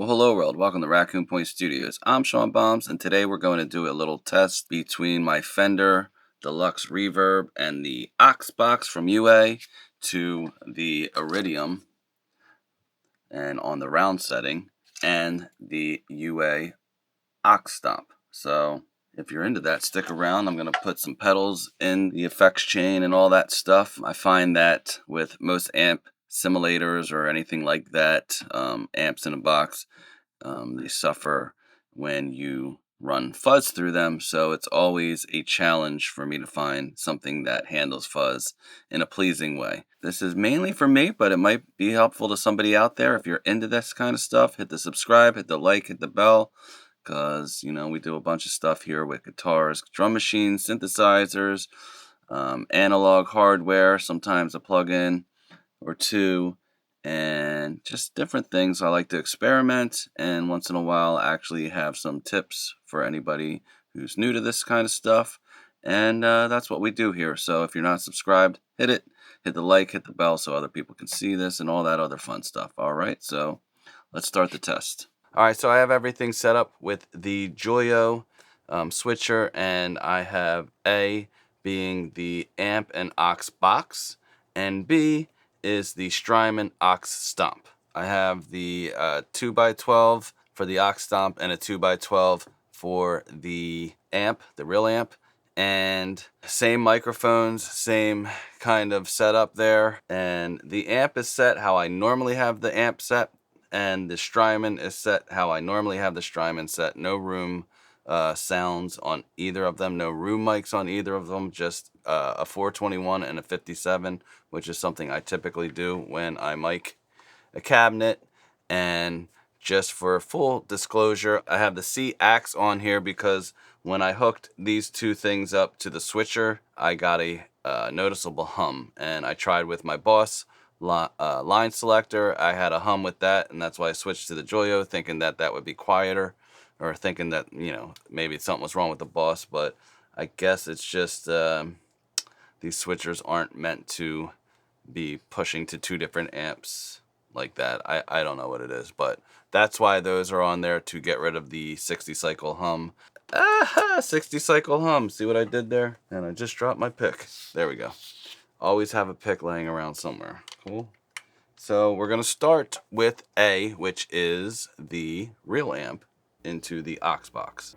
Well, hello world, welcome to Raccoon Studios. I'm Sean Bombs, and today we're going to do a little test between my Fender Deluxe Reverb and the Aux box from UA to the Iridium and on the round setting and the UA Aux Stomp. So if you're into that, stick around. I'm going to put some pedals in the effects chain and all that stuff. I find that with most amp simulators or anything like that, amps in a box, they suffer when you run fuzz through them, so it's always a challenge for me to find something that handles fuzz in a pleasing way. This is mainly for me, but it might be helpful to somebody out there. If you're into this kind of stuff, hit the subscribe, hit the like, hit the bell, because, you know, we do a bunch of stuff here with guitars, drum machines, synthesizers, analog hardware, sometimes a plug-in or two, and just different things. I like to experiment, and once in a while actually have some tips for anybody who's new to this kind of stuff, and that's what we do here. So if you're not subscribed, hit it, hit the like, hit the bell so other people can see this and all that other fun stuff. Alright, so let's start the test. Alright, so I have everything set up with the Joyo switcher, and I have A being the amp and aux box, and B is the Strymon Aux Stomp. I have the 2x12 for the Aux Stomp and a 2x12 for the amp, the real amp, and same microphones, same kind of setup there. And the amp is set how I normally have the amp set, and the Strymon is set how I normally have the Strymon set. No room sounds on either of them, no room mics on either of them, just a 421 and a 57, which is something I typically do when I mic a cabinet. And just for full disclosure, I have the C axe on here because when I hooked these two things up to the switcher, I got a noticeable hum, and I tried with my Boss line selector. I had a hum with that, and that's why I switched to the Joyo, thinking that that would be quieter, or thinking that, you know, maybe something was wrong with the Boss. But I guess it's just these switchers aren't meant to be pushing to two different amps like that. I don't know what it is, but that's why those are on there, to get rid of the 60 cycle hum. 60 cycle hum. See what I did there? And I just dropped my pick. There we go. Always have a pick laying around somewhere. Cool. So we're going to start with A, which is the real amp, into the aux box.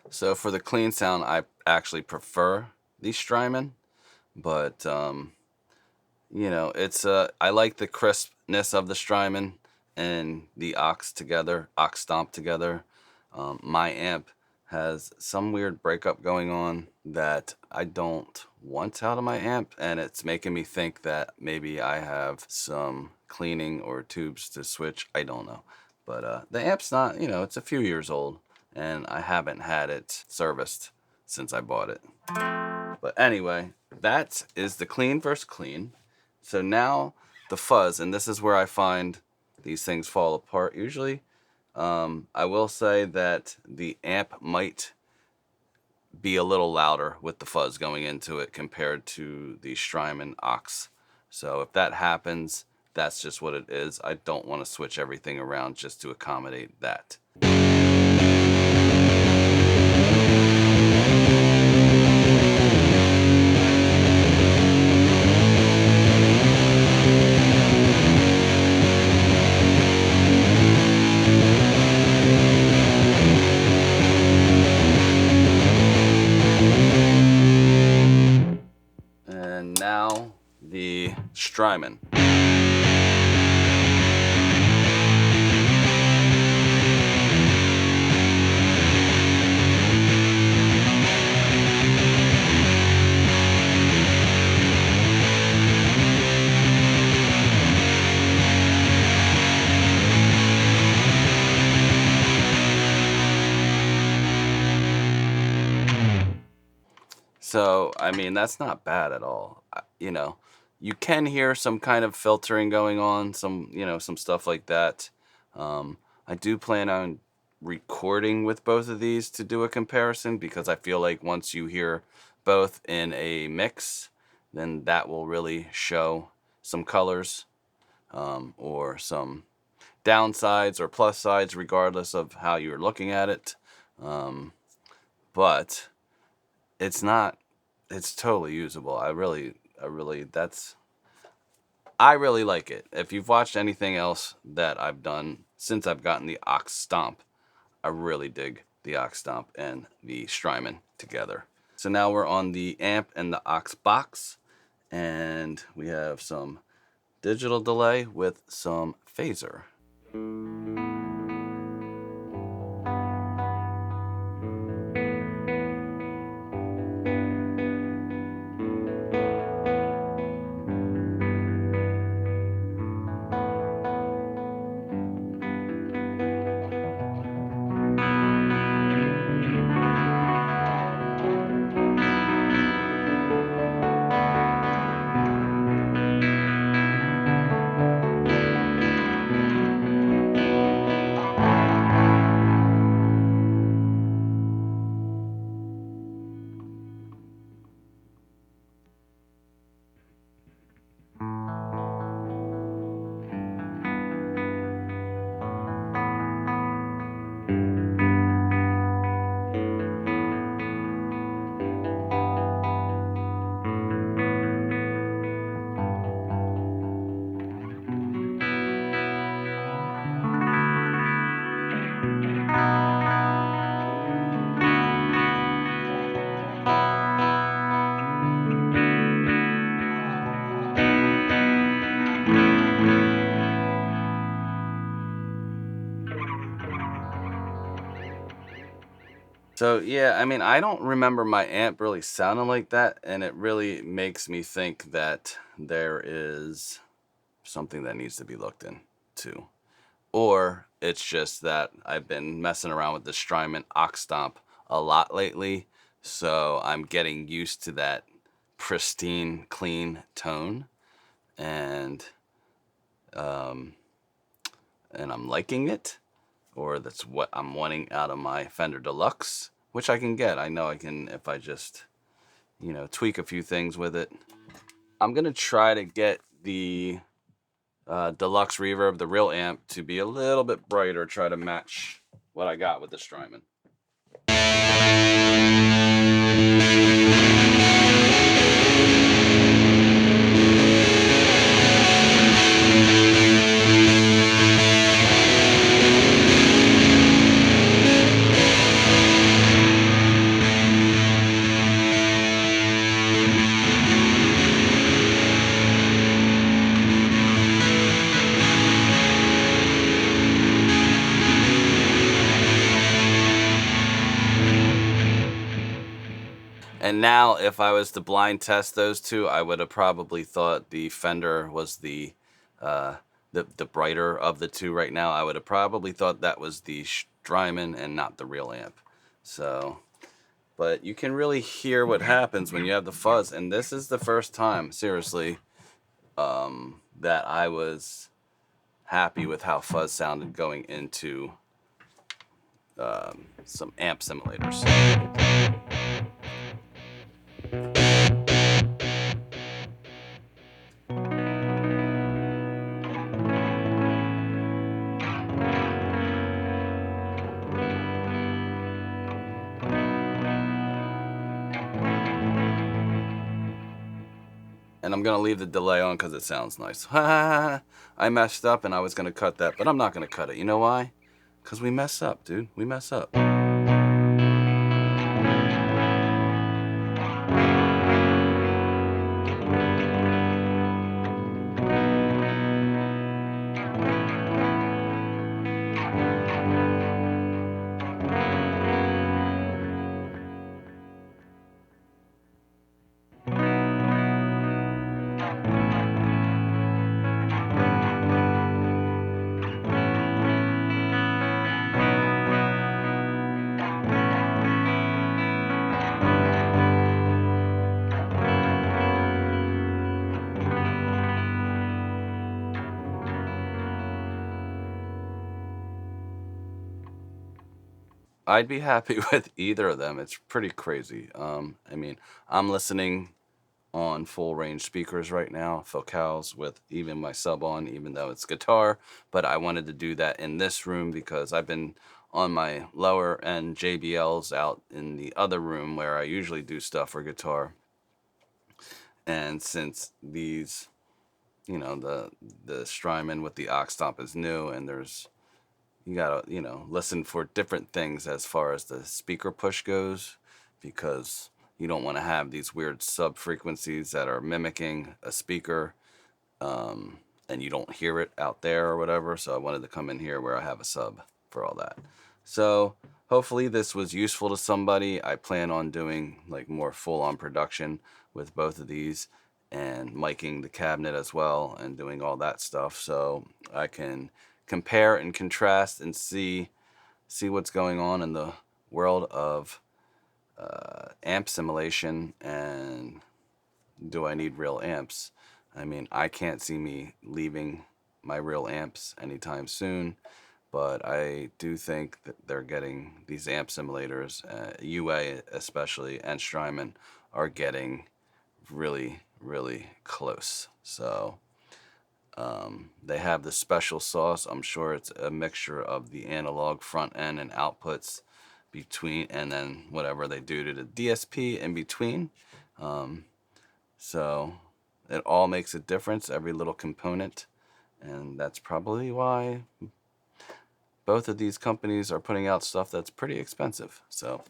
So for the clean sound, I actually prefer the Strymon, but you know, it's I like the crispness of the Strymon and the aux together, aux Stomp together. My amp has some weird breakup going on that I don't want out of my amp, and it's making me think that maybe I have some cleaning or tubes to switch. I don't know, but the amp's not, you know, it's a few years old, and I haven't had it serviced since I bought it. But anyway, that is the clean versus clean. So now the fuzz, and this is where I find these things fall apart usually. I will say that the amp might be a little louder with the fuzz going into it compared to the Strymon aux. So if that happens, that's just what it is. I don't want to switch everything around just to accommodate that. And now the Strymon. So, I mean, that's not bad at all. You know, you can hear some kind of filtering going on, some, you know, some stuff like that. I do plan on recording with both of these to do a comparison, because I feel like once you hear both in a mix, then that will really show some colors, or some downsides or plus sides, regardless of how you're looking at it. But it's not, it's totally usable. I really like it. If you've watched anything else that I've done since I've gotten the Ox Stomp, I really dig the Ox Stomp and the Strymon together. So now we're on the amp and the Ox box, and we have some digital delay with some phaser. So yeah, I mean, I don't remember my amp really sounding like that, and it really makes me think that there is something that needs to be looked into. Or it's just that I've been messing around with the Strymon Ox Stomp a lot lately, so I'm getting used to that pristine, clean tone, and I'm liking it. Or that's what I'm wanting out of my Fender Deluxe, which I can get. I know I can if I just, you know, tweak a few things with it. I'm gonna try to get the Deluxe reverb, the real amp, to be a little bit brighter, try to match what I got with the Strymon. And now, if I was to blind test those two, I would have probably thought the Fender was the brighter of the two right now. I would have probably thought that was the Strymon and not the real amp. So, but you can really hear what happens when you have the fuzz. And this is the first time, seriously, that I was happy with how fuzz sounded going into some amp simulators. And I'm going to leave the delay on because it sounds nice. I messed up and I was going to cut that, but I'm not going to cut it. You know why? Because we mess up, dude. We mess up. I'd be happy with either of them. It's pretty crazy. I mean, I'm listening on full range speakers right now, Focals, with even my sub on, even though it's guitar. But I wanted to do that in this room because I've been on my lower end JBLs out in the other room where I usually do stuff for guitar. And since these, you know, the Strymon with the aux stomp is new, and you gotta, you know, listen for different things as far as the speaker push goes, because you don't want to have these weird sub frequencies that are mimicking a speaker, and you don't hear it out there or whatever. So I wanted to come in here where I have a sub for all that. So hopefully this was useful to somebody. I plan on doing like more full-on production with both of these, and miking the cabinet as well, and doing all that stuff, so I can compare and contrast and see what's going on in the world of amp simulation, and do I need real amps. I mean, I can't see me leaving my real amps anytime soon, but I do think that they're getting these amp simulators, UA especially, and Strymon are getting really, really close. So they have the special sauce. I'm sure it's a mixture of the analog front end and outputs between, and then whatever they do to the DSP in between. So it all makes a difference, every little component, and that's probably why both of these companies are putting out stuff that's pretty expensive. So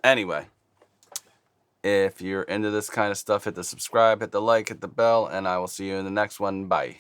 anyway, if you're into this kind of stuff, hit the subscribe, hit the like, hit the bell, and I will see you in the next one. Bye.